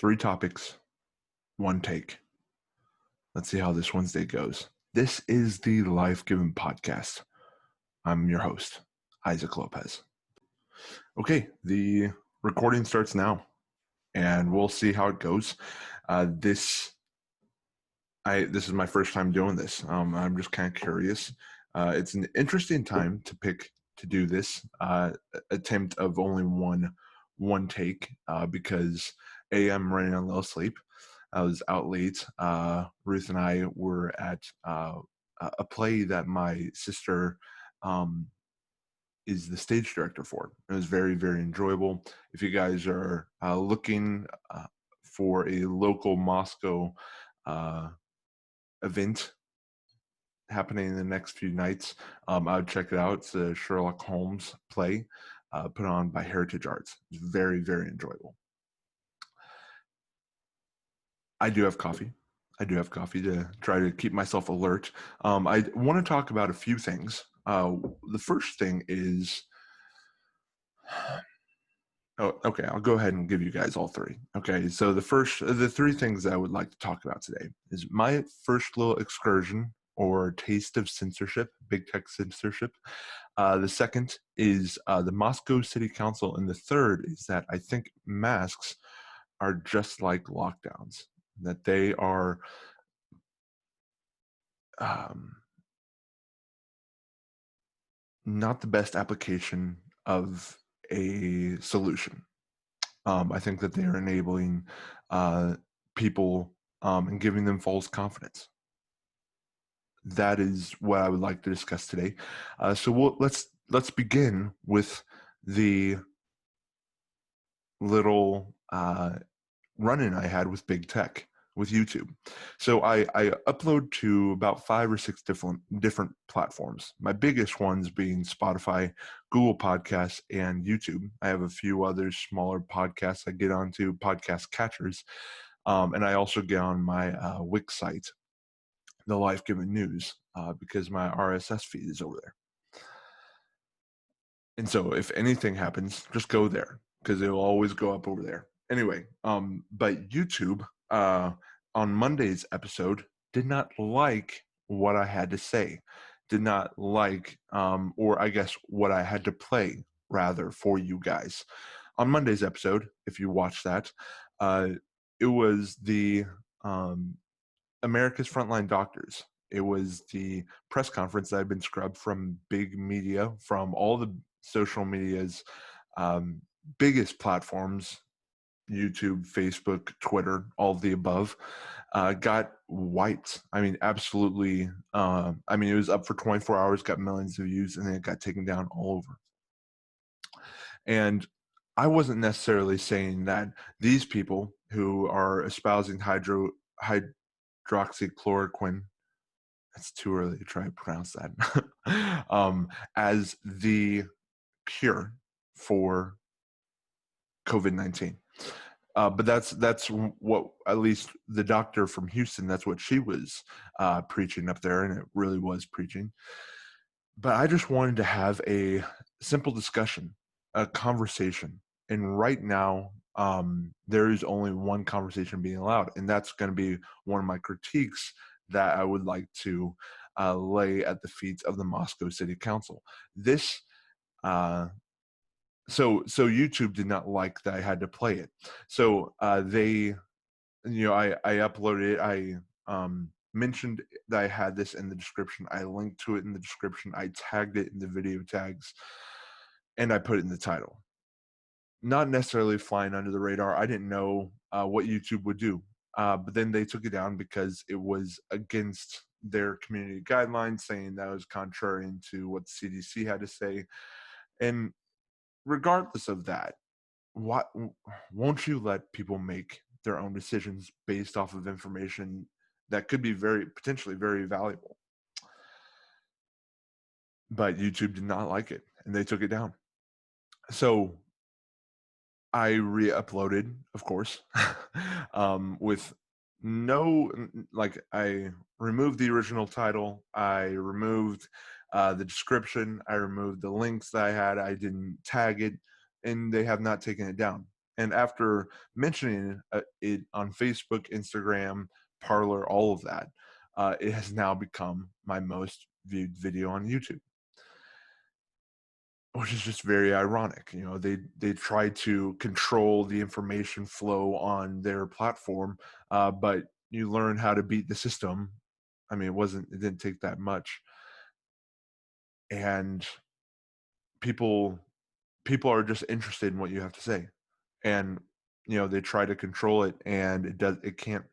Three topics, one take. Let's see how this Wednesday goes. This is the Life Given Podcast. I'm your host, Isaac Lopez. Okay, the recording starts now, and we'll see how it goes. This is my first time doing this. I'm just kind of curious. It's an interesting time to pick to do this attempt of only one take because I'm running on little sleep. I was out late. Ruth and I were at a play that my sister is the stage director for. It was very, very enjoyable. If you guys are looking for a local Moscow event happening in the next few nights, I would check it out. It's a Sherlock Holmes play put on by Heritage Arts. It's very, very enjoyable. I do have coffee. To try to keep myself alert. I want to talk about a few things. The first thing is, okay, I'll go ahead and give you guys all three. Okay, so the three things I would like to talk about today is my first little excursion or taste of censorship, big tech censorship. The second is the Moscow City Council, and the third is that I think masks are just like lockdowns, that they are not the best application of a solution. I think that they are enabling people and giving them false confidence. That is what I would like to discuss today. Let's begin with the little run-in I had with big tech, with YouTube. So I upload to about 5 or 6 different platforms. My biggest ones being Spotify, Google Podcasts, and YouTube. I have a few other smaller podcasts I get onto, podcast catchers. And I also get on my Wix site, the Life Given News, because my RSS feed is over there. And so if anything happens, just go there because it will always go up over there. Anyway, but YouTube on Monday's episode did not like what I had to say, did not like, or I guess what I had to play rather for you guys. On Monday's episode, if you watch that, it was the America's Frontline Doctors. It was the press conference that had been scrubbed from big media, from all the social media's biggest platforms, YouTube, Facebook, Twitter, all of the above, got wiped. I mean, absolutely. It was up for 24 hours, got millions of views, and then it got taken down all over. And I wasn't necessarily saying that these people who are espousing hydroxychloroquine, it's too early to try to pronounce that, as the cure for COVID-19. But that's what, at least the doctor from Houston, that's what she was preaching up there, and it really was preaching. But I just wanted to have a simple discussion, a conversation. And right now, there is only one conversation being allowed, and that's going to be one of my critiques that I would like to lay at the feet of the Moscow City Council. This, so YouTube did not like that I had to play it. So I uploaded it. I mentioned that I had this in the description. I linked to it in the description. I tagged it in the video tags, and I put it in the title. Not necessarily flying under the radar. I didn't know what YouTube would do. But then they took it down because it was against their community guidelines, saying that was contrary to what the CDC had to say. And regardless of that, won't you let people make their own decisions based off of information that could be potentially very valuable? But YouTube did not like it, and they took it down. So I re-uploaded, of course, with I removed the original title. I removed the description. I removed the links that I had. I didn't tag it, and they have not taken it down. And after mentioning it on Facebook, Instagram, Parler, all of that, it has now become my most viewed video on YouTube, which is just very ironic. You know, they try to control the information flow on their platform, but you learn how to beat the system. I mean, it didn't take that much, and people people are just interested in what you have to say, and you know they try to control it, and it can't.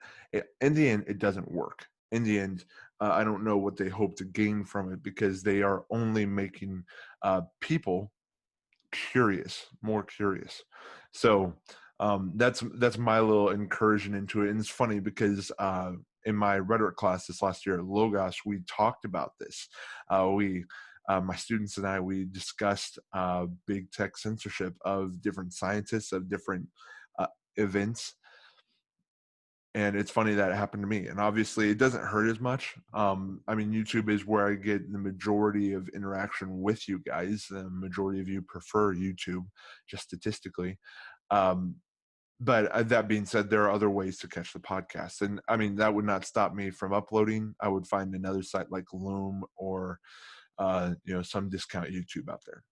In the end, it doesn't work. In the end, I don't know what they hope to gain from it, because they are only making people curious, more curious. So that's my little incursion into it. And it's funny because in my rhetoric class this last year at Logos, we talked about this. We My students and I, we discussed big tech censorship of different scientists, of different uh, events. And it's funny that it happened to me. And obviously, it doesn't hurt as much. I mean, YouTube is where I get the majority of interaction with you guys. The majority of you prefer YouTube, just statistically. Um, but that being said, there are other ways to catch the podcast. And I mean, that would not stop me from uploading. I would find another site like Loom or, some discount YouTube out there.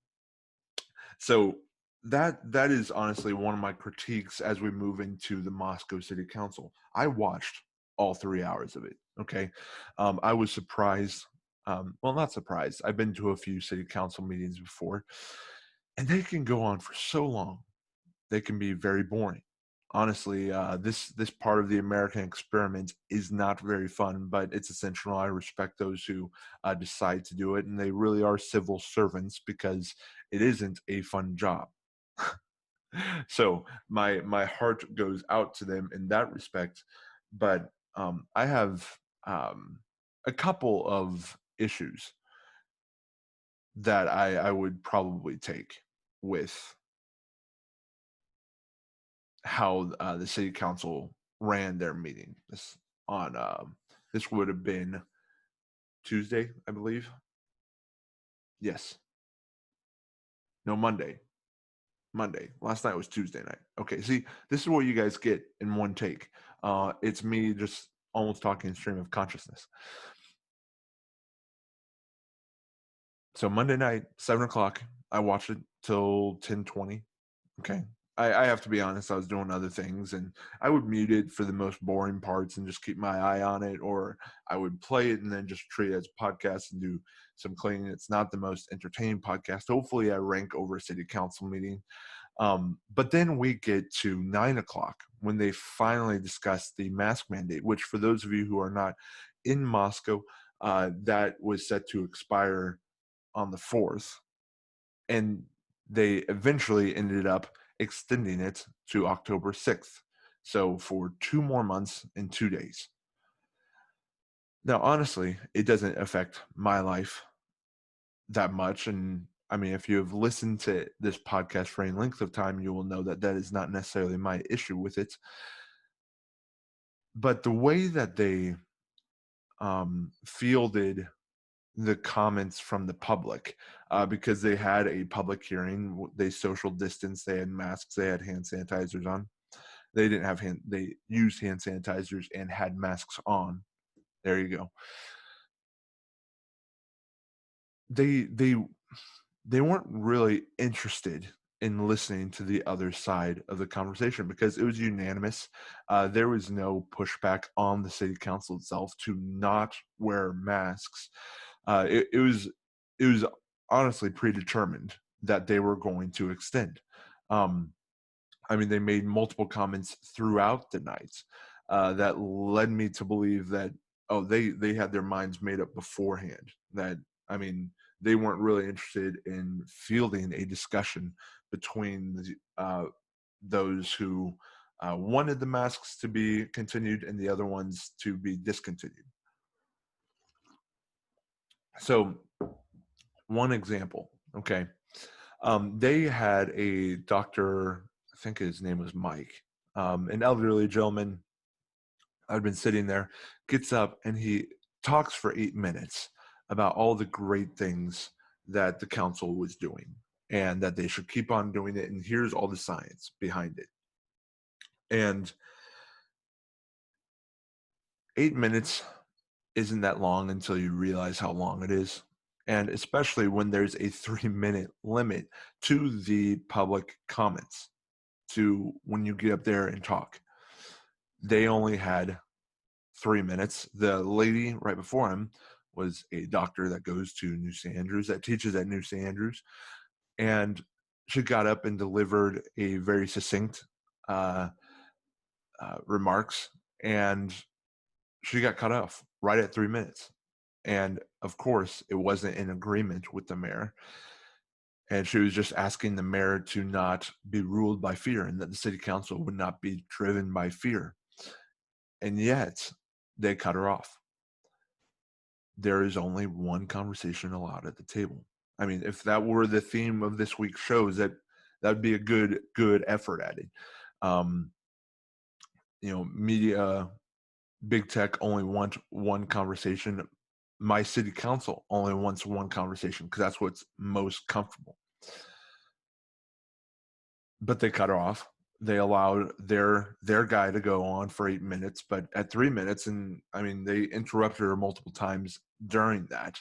So that is honestly one of my critiques as we move into the Moscow City Council. I watched all 3 hours of it. Okay, I was surprised. Well, not surprised. I've been to a few city council meetings before, and they can go on for so long. They can be very boring. Honestly, this part of the American experiment is not very fun, but it's essential. I respect those who decide to do it, and they really are civil servants, because it isn't a fun job. So my heart goes out to them in that respect. But I have a couple of issues that I would probably take with how the city council ran their meeting. This would have been Tuesday, I believe. Yes, no, Monday. Monday. Last night was Tuesday night. Okay, see, this is what you guys get in one take. It's me just almost talking stream of consciousness. So Monday night, 7 o'clock, I watched it till 10:20. Okay. I have to be honest, I was doing other things, and I would mute it for the most boring parts and just keep my eye on it, or I would play it and then just treat it as a podcast and do some cleaning. It's not the most entertaining podcast. Hopefully I rank over a city council meeting. But then we get to 9 o'clock when they finally discuss the mask mandate, which, for those of you who are not in Moscow, that was set to expire on the 4th. And they eventually ended up extending it to October 6th. So for 2 more months and 2 days. Now, honestly, it doesn't affect my life that much. And I mean, if you have listened to this podcast for any length of time, you will know that that is not necessarily my issue with it. But the way that they fielded the comments from the public, because they had a public hearing, they social distance, they had masks, they had hand sanitizers on. They didn't have they used hand sanitizers and had masks on. There you go. They they weren't really interested in listening to the other side of the conversation, because it was unanimous. There was no pushback on the city council itself to not wear masks. It was honestly predetermined that they were going to extend. Um, I mean, they made multiple comments throughout the night that led me to believe that, oh, they had their minds made up beforehand. That, I mean, they weren't really interested in fielding a discussion between those who wanted the masks to be continued and the other ones to be discontinued. So, one example, okay, they had a doctor, I think his name was Mike, an elderly gentleman. I'd been sitting there, gets up and he talks for 8 minutes about all the great things that the council was doing and that they should keep on doing it. And here's all the science behind it. And 8 minutes isn't that long until you realize how long it is. And especially when there's a 3 minute limit to the public comments, to when you get up there and talk. They only had 3 minutes. The lady right before him was a doctor that goes to New St. Andrews, that teaches at New St. Andrews. And she got up and delivered a very succinct uh, remarks, and she got cut off right at 3 minutes. And of course, it wasn't in agreement with the mayor. And she was just asking the mayor to not be ruled by fear and that the city council would not be driven by fear. And yet, they cut her off. There is only one conversation allowed at the table. I mean, if that were the theme of this week's shows, that would be a good effort at it. Media, big tech only want one conversation. My city council only wants one conversation because that's what's most comfortable. But they cut her off. They allowed their guy to go on for 8 minutes, but at 3 minutes, and I mean, they interrupted her multiple times during that,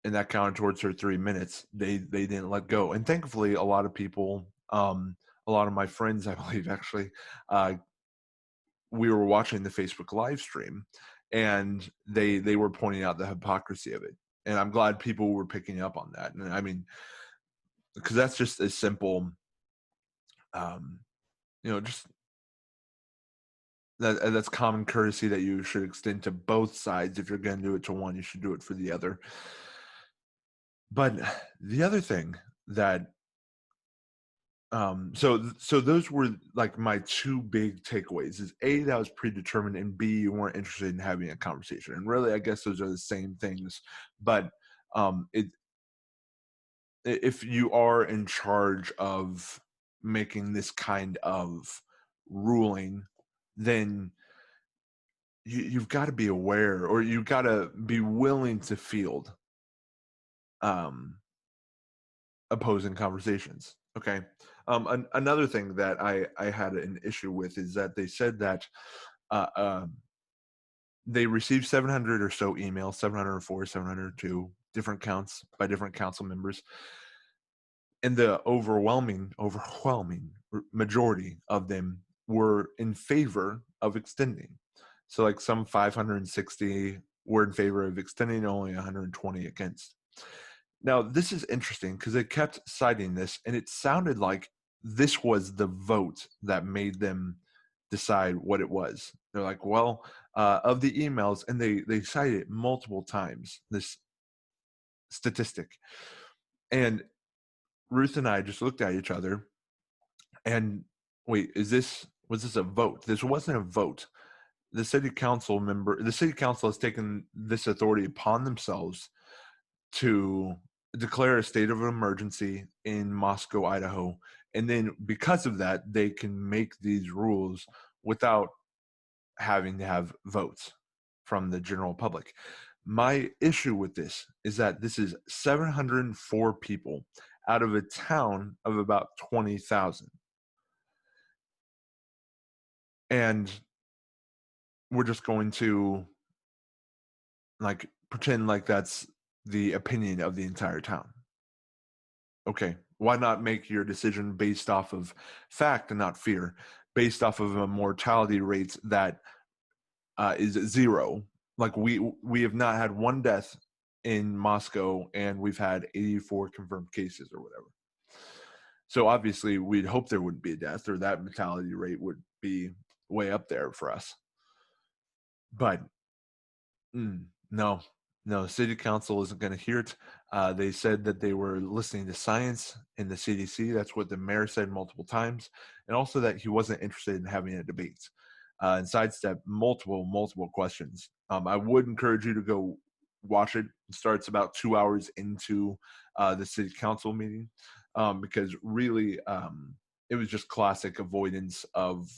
and that counted towards her 3 minutes. They didn't let go, and thankfully, a lot of people, a lot of my friends, I believe, actually, we were watching the Facebook live stream, and they were pointing out the hypocrisy of it, and I'm glad people were picking up on that. And I mean, because that's just a simple, just that's common courtesy that you should extend to both sides. If you're going to do it to one, you should do it for the other. But the other thing that so those were like my two big takeaways: is A, that was predetermined, and B, you weren't interested in having a conversation. And really, I guess those are the same things. But if you are in charge of making this kind of ruling, then you've got to be aware, or you've got to be willing to field opposing conversations. Okay. Another thing that I had an issue with is that they said that uh, uh, they received 700 or so emails, 704, 702, different counts by different council members, and the overwhelming majority of them were in favor of extending. So like some 560 were in favor of extending, only 120 against. Now, this is interesting because they kept citing this, and it sounded like this was the vote that made them decide what it was. They're like, well, of the emails, and they cited it multiple times, this statistic. And Ruth and I just looked at each other and, wait, was this a vote? This wasn't a vote. The city council has taken this authority upon themselves to declare a state of emergency in Moscow, Idaho. And then because of that, they can make these rules without having to have votes from the general public. My issue with this is that this is 704 people out of a town of about 20,000. And we're just going to like pretend like that's the opinion of the entire town. Okay, why not make your decision based off of fact and not fear, based off of a mortality rate that is zero? Like we have not had one death in Moscow, and we've had 84 confirmed cases or whatever. So obviously, we'd hope there wouldn't be a death, or that mortality rate would be way up there for us. But no, city council isn't going to hear it. They said that they were listening to science in the CDC. That's what the mayor said multiple times. And also that he wasn't interested in having a debate and sidestep multiple questions. I would encourage you to go watch it. It starts about 2 hours into the city council meeting because really it was just classic avoidance of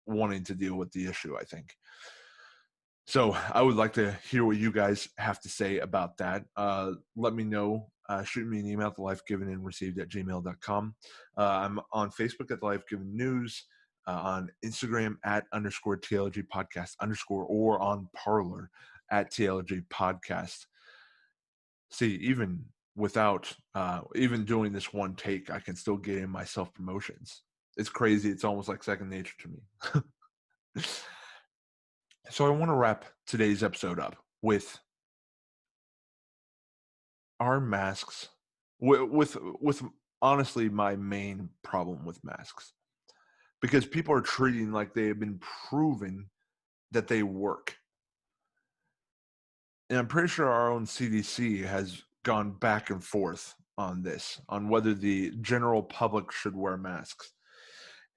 wanting to deal with the issue, I think. So I would like to hear what you guys have to say about that. Let me know. Shoot me an email at thelifegivenandreceived@gmail.com. I'm on Facebook at The Life Given News. on Instagram at _ TLG podcast _ or on Parler at TLG podcast. See, even without even doing this one take, I can still get in my self promotions. It's crazy. It's almost like second nature to me. So I want to wrap today's episode up with our masks, with honestly my main problem with masks, because people are treating like they have been proven that they work. And I'm pretty sure our own CDC has gone back and forth on this, on whether the general public should wear masks.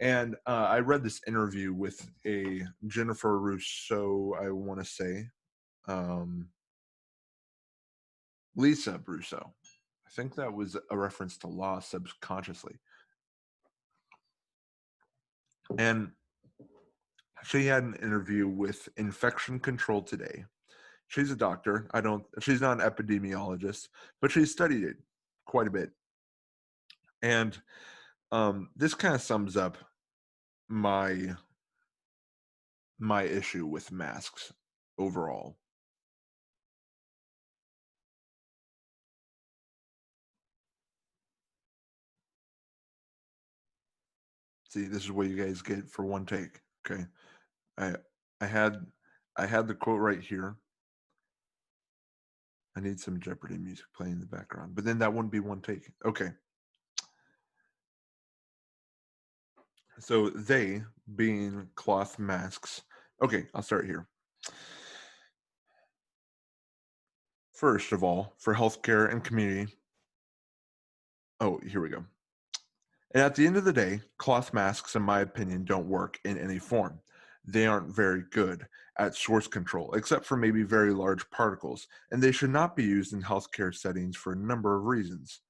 And I read this interview with a Jennifer Rousseau, I want to say, Lisa Rousseau. I think that was a reference to law subconsciously. And she had an interview with Infection Control Today. She's a doctor. She's not an epidemiologist, but she's studied it quite a bit. And this kind of sums up my issue with masks overall. See, this is what you guys get for one take. Okay. I I had the quote right here. I need some Jeopardy music playing in the background, but then that wouldn't be one take. Okay. So they being cloth masks. Okay, I'll start here. First of all, for healthcare and community. Oh, here we go. And at the end of the day, cloth masks, in my opinion, don't work in any form. They aren't very good at source control, except for maybe very large particles, and they should not be used in healthcare settings for a number of reasons.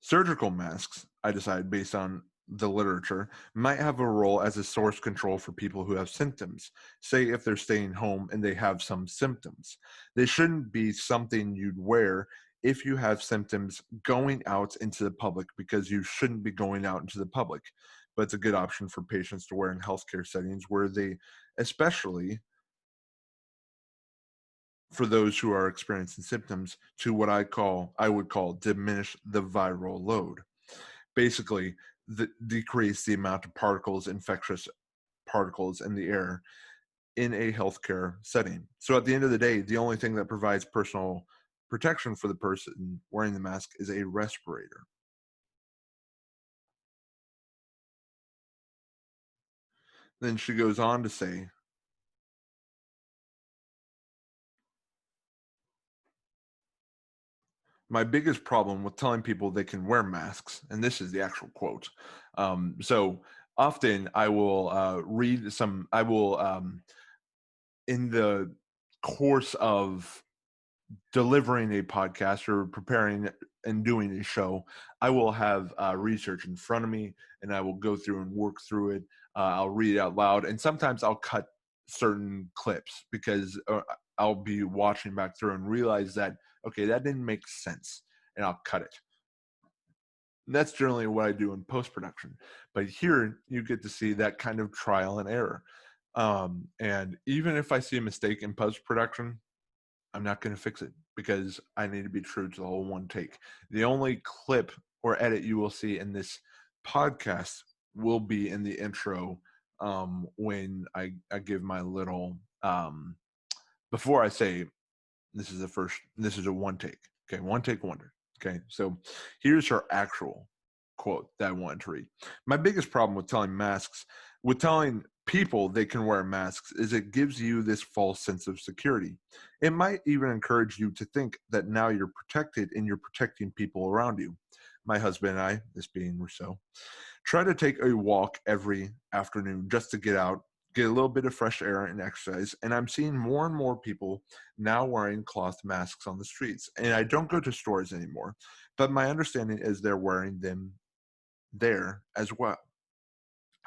Surgical masks, I decided based on the literature, might have a role as a source control for people who have symptoms. Say if they're staying home and they have some symptoms. They shouldn't be something you'd wear if you have symptoms going out into the public, because you shouldn't be going out into the public. But it's a good option for patients to wear in healthcare settings where they, especially for those who are experiencing symptoms, to what I would call diminish the viral load. Basically, decrease the amount of infectious particles in the air in a healthcare setting. So at the end of the day, the only thing that provides personal protection for the person wearing the mask is a respirator. Then she goes on to say, my biggest problem with telling people they can wear masks, and this is the actual quote. So often I will in the course of delivering a podcast or preparing and doing a show, I will have research in front of me and I will go through and work through it. I'll read it out loud, and sometimes I'll cut certain clips because I'll be watching back through and realize that, okay, that didn't make sense, and I'll cut it. And that's generally what I do in post production. But here you get to see that kind of trial and error. And even if I see a mistake in post production, I'm not going to fix it because I need to be true to the whole one take. The only clip or edit you will see in this podcast will be in the intro, when I give my little, before I say this is a one take. Okay, one take wonder. Okay, so here's her actual quote that I wanted to read. My biggest problem with telling people they can wear masks, is it gives you this false sense of security. It might even encourage you to think that now you're protected and you're protecting people around you. My husband and I, this being Rousseau, try to take a walk every afternoon just to get out, get a little bit of fresh air and exercise. And I'm seeing more and more people now wearing cloth masks on the streets. And I don't go to stores anymore, but my understanding is they're wearing them there as well.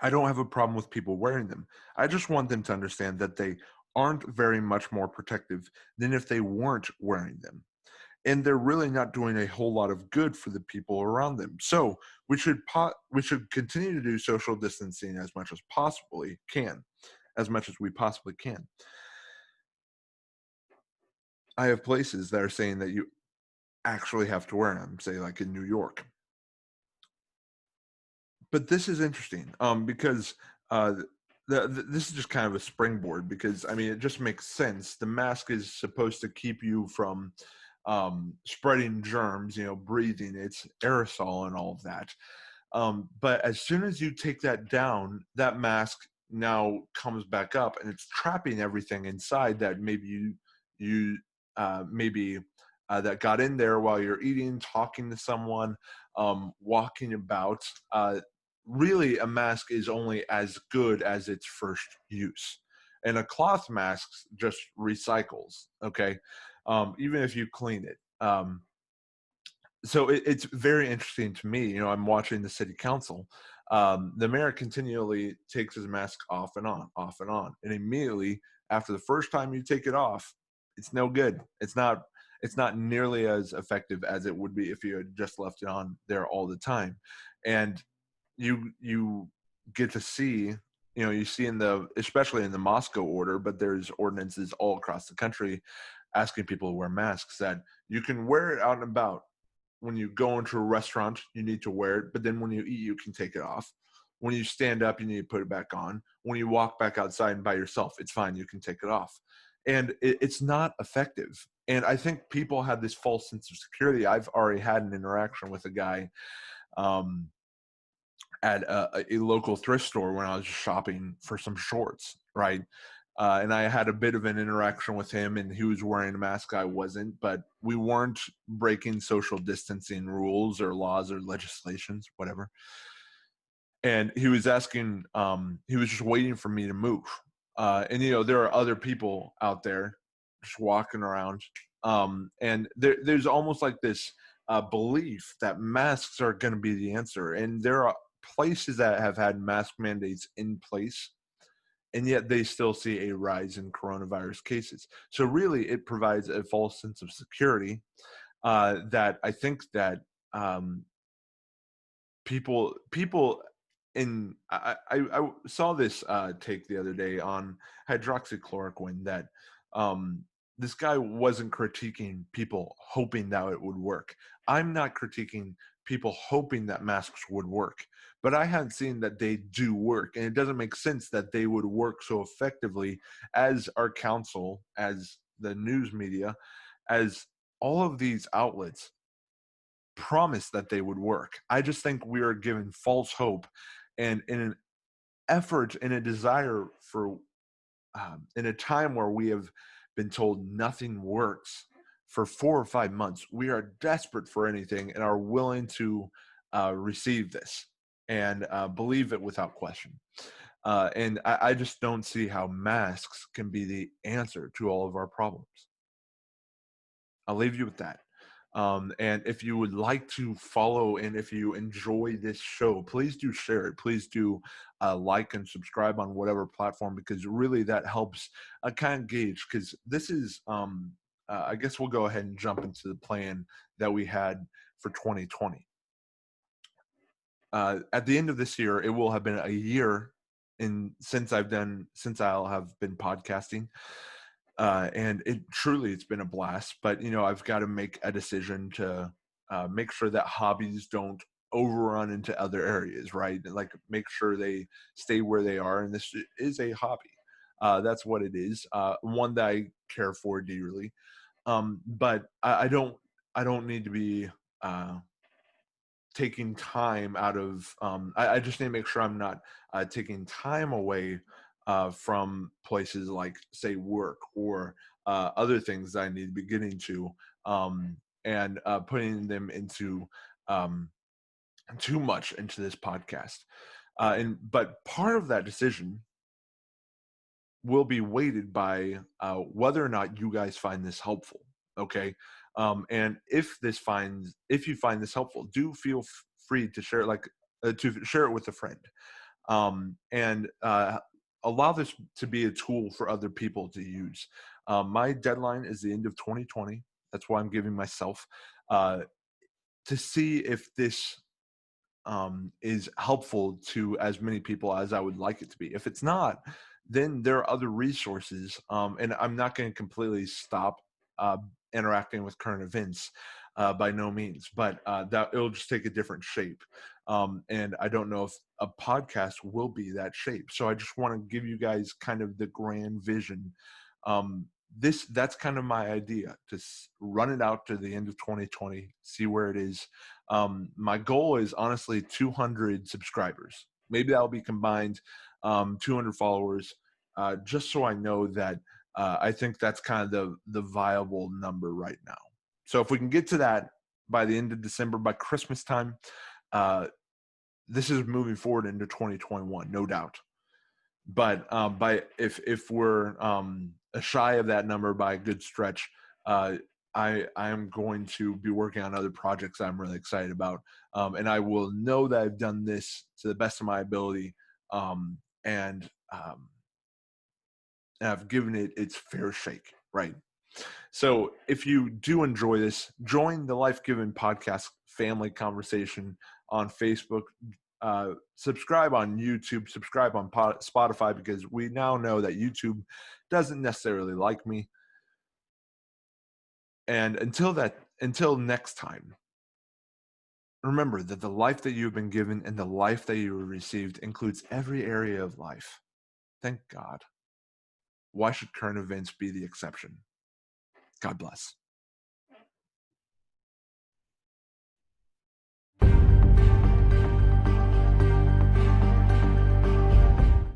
I don't have a problem with people wearing them. I just want them to understand that they aren't very much more protective than if they weren't wearing them. and they're really not doing a whole lot of good for the people around them. So we should continue to do social distancing as much as possibly can, as much as we possibly can. I have places that are saying that you actually have to wear them, say like in New York. But this is interesting, because uh, this is just kind of a springboard, because I mean it just makes sense. The mask is supposed to keep you from spreading germs, breathing it's aerosol and all of that. But as soon as you take that down, that mask now comes back up, and it's trapping everything inside that maybe you maybe that got in there while you're eating, talking to someone, walking about. Really, a mask is only as good as its first use, and a cloth mask just recycles. Okay, even if you clean it. So it's very interesting to me. I'm watching the city council. The mayor continually takes his mask off and on, and immediately after the first time you take it off, it's no good. It's not nearly as effective as it would be if you had just left it on there all the time. And you get to see, you see in the, especially in the Moscow order, but there's ordinances all across the country asking people to wear masks, that you can wear it out and about. When you go into a restaurant, you need to wear it, but then when you eat, you can take it off. When you stand up, you need to put it back on. When you walk back outside and by yourself, it's fine, you can take it off. And it's not effective. And I think people have this false sense of security. I've already had an interaction with a guy, um, at a local thrift store when I was shopping for some shorts, right? And I had a bit of an interaction with him, and he was wearing a mask. I wasn't, but we weren't breaking social distancing rules or laws or legislations, whatever. And he was asking, he was just waiting for me to move. And there are other people out there just walking around, and there's almost like this belief that masks are going to be the answer. And there are places that have had mask mandates in place, and yet they still see a rise in coronavirus cases. So really, it provides a false sense of security, that I think that, um, people in I saw this take the other day on hydroxychloroquine, that um, this guy wasn't critiquing people hoping that it would work. I'm not critiquing people hoping that masks would work, but I hadn't seen that they do work, and it doesn't make sense that they would work so effectively as our council, as the news media, as all of these outlets promised that they would work. I just think we are given false hope, and in an effort, in a desire for, in a time where we have been told nothing works for 4 or 5 months, we are desperate for anything and are willing to receive this and believe it without question. And I just don't see how masks can be the answer to all of our problems. I'll leave you with that. And if you would like to follow, and if you enjoy this show, please do share it. Please do like and subscribe on whatever platform, because really that helps kind of gauge. Because this is, I guess we'll go ahead and jump into the plan that we had for 2020. At the end of this year, it will have been a year since I'll have been podcasting. And it's been a blast, but I've got to make a decision to make sure that hobbies don't overrun into other areas, right? Like, make sure they stay where they are, and this is a hobby. That's what it is. One that I care for dearly. But I don't need to be uh, taking time out of, I just need to make sure I'm not taking time away from places like, say, work, or other things that I need to be getting to, and putting them into, um, too much into this podcast. But part of that decision will be weighted by whether or not you guys find this helpful. Okay. And if you find this helpful, do feel free to share it, like, to share it with a friend, and allow this to be a tool for other people to use. My deadline is the end of 2020. That's why I'm giving myself to see if this is helpful to as many people as I would like it to be. If it's not, then there are other resources, and I'm not going to completely stop uh, interacting with current events by no means, but that it'll just take a different shape. And I don't know if a podcast will be that shape. So I just want to give you guys kind of the grand vision. That's kind of my idea, to run it out to the end of 2020, see where it is. My goal is honestly 200 subscribers. Maybe that'll be combined, 200 followers, just so I know that I think that's kind of the viable number right now. So if we can get to that by the end of December, by Christmas time, uh, this is moving forward into 2021, no doubt. But by if we're shy of that number by a good stretch, uh, I am going to be working on other projects I'm really excited about, and I will know that I've done this to the best of my ability, and I've given it its fair shake, right? So if you do enjoy this, join the Life Given Podcast family conversation on Facebook. Subscribe on YouTube, subscribe on Spotify, because we now know that YouTube doesn't necessarily like me. And until next time, remember that the life that you've been given and the life that you received includes every area of life. Thank God. Why should current events be the exception? God bless.